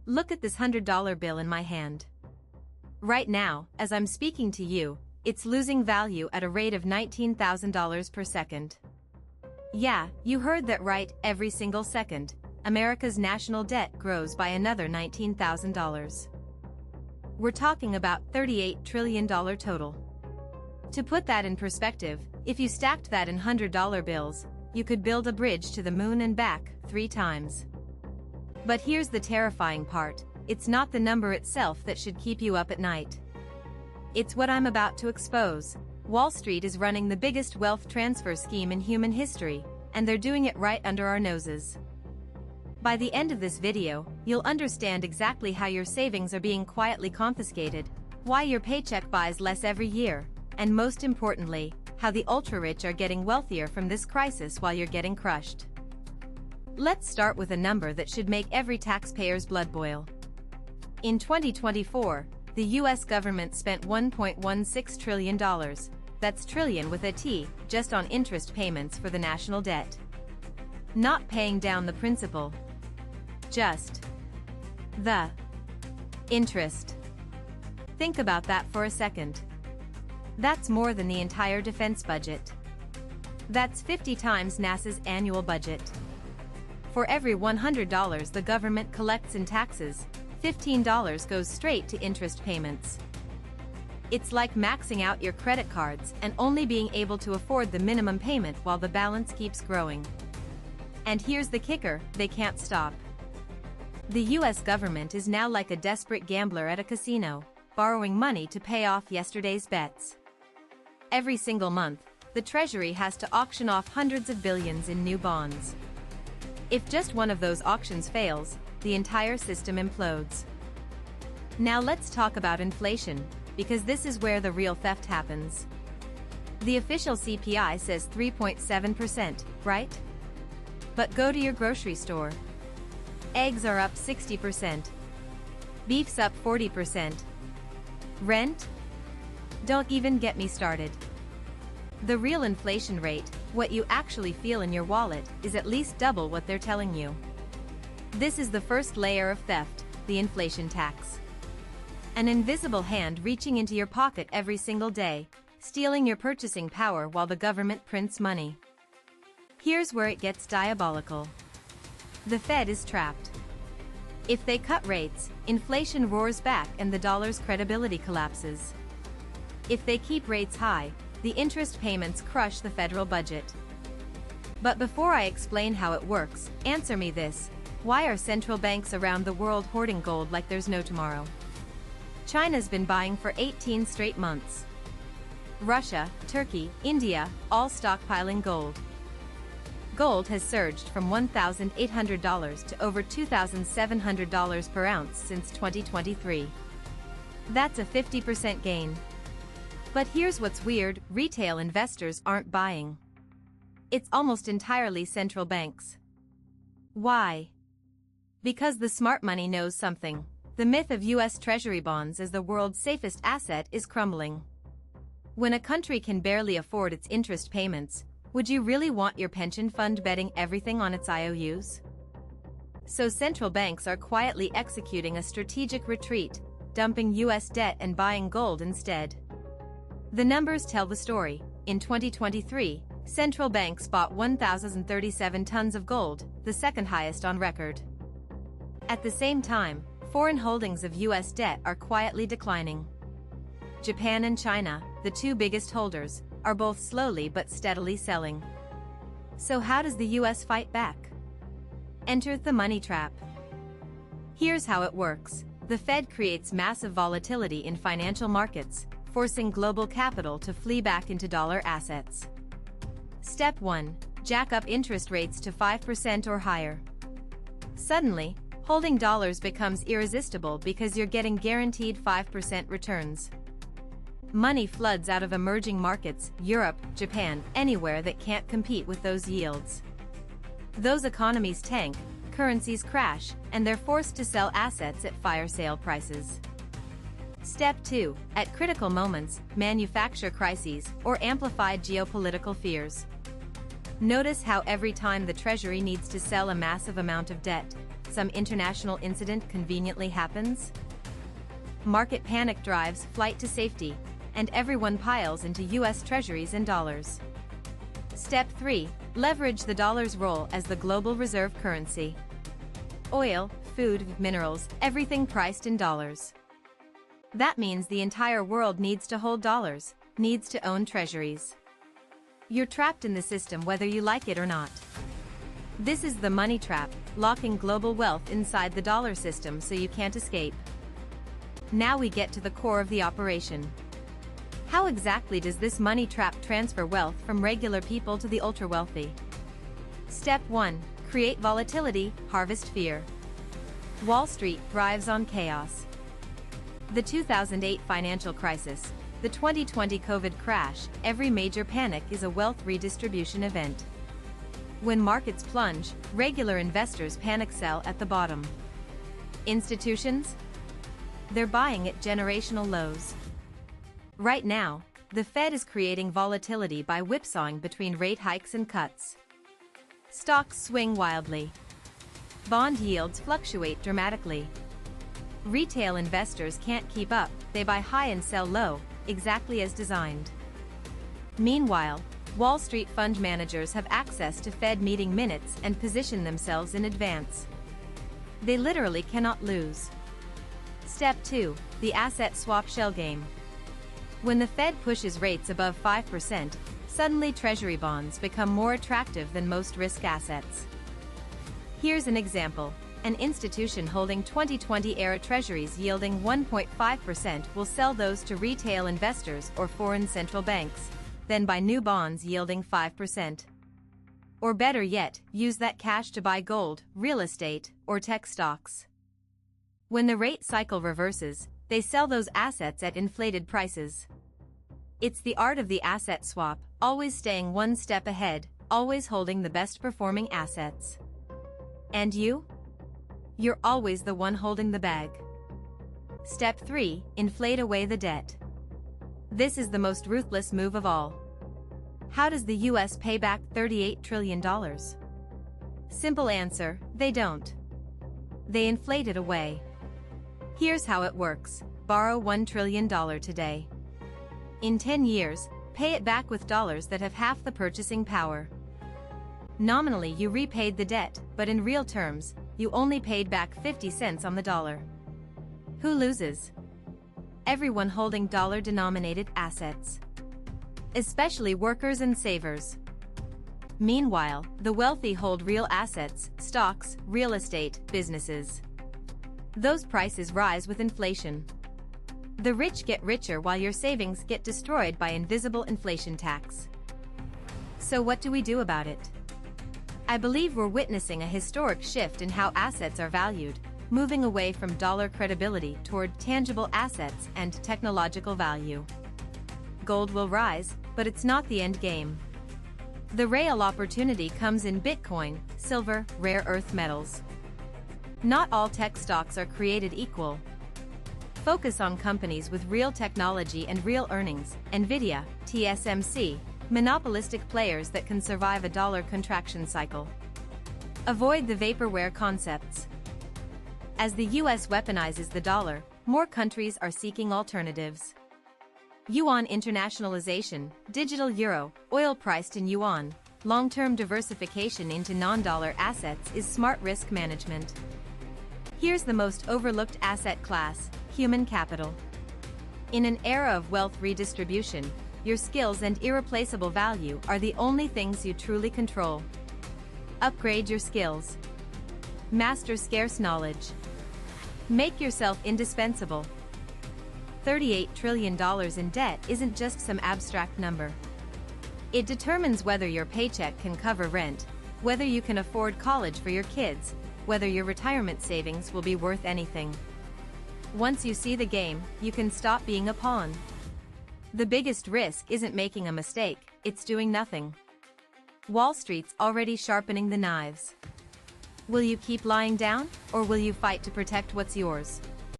Look at this $100 bill in my hand. Right now, as I'm speaking to you, it's losing value at a rate of $19,000 per second. Yeah, you heard that right, every single second, America's national debt grows by another $19,000. We're talking about $38 trillion total. To put that in perspective, if you stacked that in $100 bills, you could build a bridge to the moon and back 3 times. But here's the terrifying part, it's not the number itself that should keep you up at night. It's what I'm about to expose. Wall Street is running the biggest wealth transfer scheme in human history, and they're doing it right under our noses. By the end of this video, you'll understand exactly how your savings are being quietly confiscated, why your paycheck buys less every year, and most importantly, how the ultra-rich are getting wealthier from this crisis while you're getting crushed. Let's start with a number that should make every taxpayer's blood boil. In 2024, the US government spent $1.16 trillion, that's trillion with a T, just on interest payments for the national debt. Not paying down the principal. Just the interest. Think about that for a second. That's more than the entire defense budget. That's 50 times NASA's annual budget. For every $100 the government collects in taxes, $15 goes straight to interest payments. It's like maxing out your credit cards and only being able to afford the minimum payment while the balance keeps growing. And here's the kicker, they can't stop. The US government is now like a desperate gambler at a casino, borrowing money to pay off yesterday's bets. Every single month, the Treasury has to auction off hundreds of billions in new bonds. If just one of those auctions fails, the entire system implodes. Now let's talk about inflation, because this is where the real theft happens. The official CPI says 3.7%, right? But go to your grocery store. Eggs are up 60%. Beef's up 40%. Rent? Don't even get me started. The real inflation rate, what you actually feel in your wallet, is at least double what they're telling you. This is the first layer of theft, the inflation tax. An invisible hand reaching into your pocket every single day, stealing your purchasing power while the government prints money. Here's where it gets diabolical. The Fed is trapped. If they cut rates, inflation roars back and the dollar's credibility collapses. If they keep rates high, the interest payments crush the federal budget. But before I explain how it works, answer me this: why are central banks around the world hoarding gold like there's no tomorrow? China's been buying for 18 straight months. Russia, Turkey, India, all stockpiling gold. Gold has surged from $1,800 to over $2,700 per ounce since 2023. That's a 50% gain. But here's what's weird, retail investors aren't buying. It's almost entirely central banks. Why? Because the smart money knows something. The myth of US Treasury bonds as the world's safest asset is crumbling. When a country can barely afford its interest payments, would you really want your pension fund betting everything on its IOUs? So central banks are quietly executing a strategic retreat, dumping US debt and buying gold instead. The numbers tell the story. In 2023, central banks bought 1,037 tons of gold, the second highest on record. At the same time, foreign holdings of US debt are quietly declining. Japan and China, the two biggest holders, are both slowly but steadily selling. So how does the US fight back? Enter the money trap. Here's how it works. The Fed creates massive volatility in financial markets, forcing global capital to flee back into dollar assets. Step 1. Jack up interest rates to 5% or higher. Suddenly, holding dollars becomes irresistible because you're getting guaranteed 5% returns. Money floods out of emerging markets, Europe, Japan, anywhere that can't compete with those yields. Those economies tank, currencies crash, and they're forced to sell assets at fire sale prices. Step 2. At critical moments, manufacture crises or amplified geopolitical fears. Notice how every time the Treasury needs to sell a massive amount of debt, some international incident conveniently happens? Market panic drives flight to safety, and everyone piles into US Treasuries and dollars. Step 3. Leverage the dollar's role as the global reserve currency. Oil, food, minerals, everything priced in dollars. That means the entire world needs to hold dollars, needs to own treasuries. You're trapped in the system whether you like it or not. This is the money trap, locking global wealth inside the dollar system so you can't escape. Now we get to the core of the operation. How exactly does this money trap transfer wealth from regular people to the ultra-wealthy? Step 1. Create volatility, harvest fear. Wall Street thrives on chaos. The 2008 financial crisis, the 2020 COVID crash, every major panic is a wealth redistribution event. When markets plunge, regular investors panic sell at the bottom. Institutions? They're buying at generational lows. Right now, the Fed is creating volatility by whipsawing between rate hikes and cuts. Stocks swing wildly. Bond yields fluctuate dramatically. Retail investors can't keep up, they buy high and sell low, exactly as designed. Meanwhile, Wall Street fund managers have access to Fed meeting minutes and position themselves in advance. They literally cannot lose. Step 2. The asset swap shell game. When the Fed pushes rates above 5%, suddenly Treasury bonds become more attractive than most risk assets. Here's an example. An institution holding 2020-era treasuries yielding 1.5% will sell those to retail investors or foreign central banks, then buy new bonds yielding 5%. Or better yet, use that cash to buy gold, real estate, or tech stocks. When the rate cycle reverses, they sell those assets at inflated prices. It's the art of the asset swap, always staying one step ahead, always holding the best performing assets. And you? You're always the one holding the bag. Step 3. Inflate away the debt. This is the most ruthless move of all. How does the US pay back $38 trillion? Simple answer, they don't. They inflate it away. Here's how it works. Borrow $1 trillion today. In 10 years, pay it back with dollars that have half the purchasing power. Nominally you repaid the debt, but in real terms, you only paid back 50 cents on the dollar. Who loses? Everyone holding dollar-denominated assets. Especially workers and savers. Meanwhile, the wealthy hold real assets, stocks, real estate, businesses. Those prices rise with inflation. The rich get richer while your savings get destroyed by invisible inflation tax. So what do we do about it? I believe we're witnessing a historic shift in how assets are valued, moving away from dollar credibility toward tangible assets and technological value. Gold will rise, but it's not the end game. The real opportunity comes in Bitcoin, silver, rare earth metals. Not all tech stocks are created equal. Focus on companies with real technology and real earnings, Nvidia, TSMC, monopolistic players that can survive a dollar contraction cycle. Avoid the vaporware concepts. As the US weaponizes the dollar, more countries are seeking alternatives. Yuan internationalization, digital euro, oil priced in yuan, long-term diversification into non-dollar assets is smart risk management. Here's the most overlooked asset class, human capital. In an era of wealth redistribution, your skills and irreplaceable value are the only things you truly control. Upgrade your skills. Master scarce knowledge. Make yourself indispensable. $38 trillion in debt isn't just some abstract number. It determines whether your paycheck can cover rent, whether you can afford college for your kids, whether your retirement savings will be worth anything. Once you see the game, you can stop being a pawn. The biggest risk isn't making a mistake, it's doing nothing. Wall Street's already sharpening the knives. Will you keep lying down, or will you fight to protect what's yours?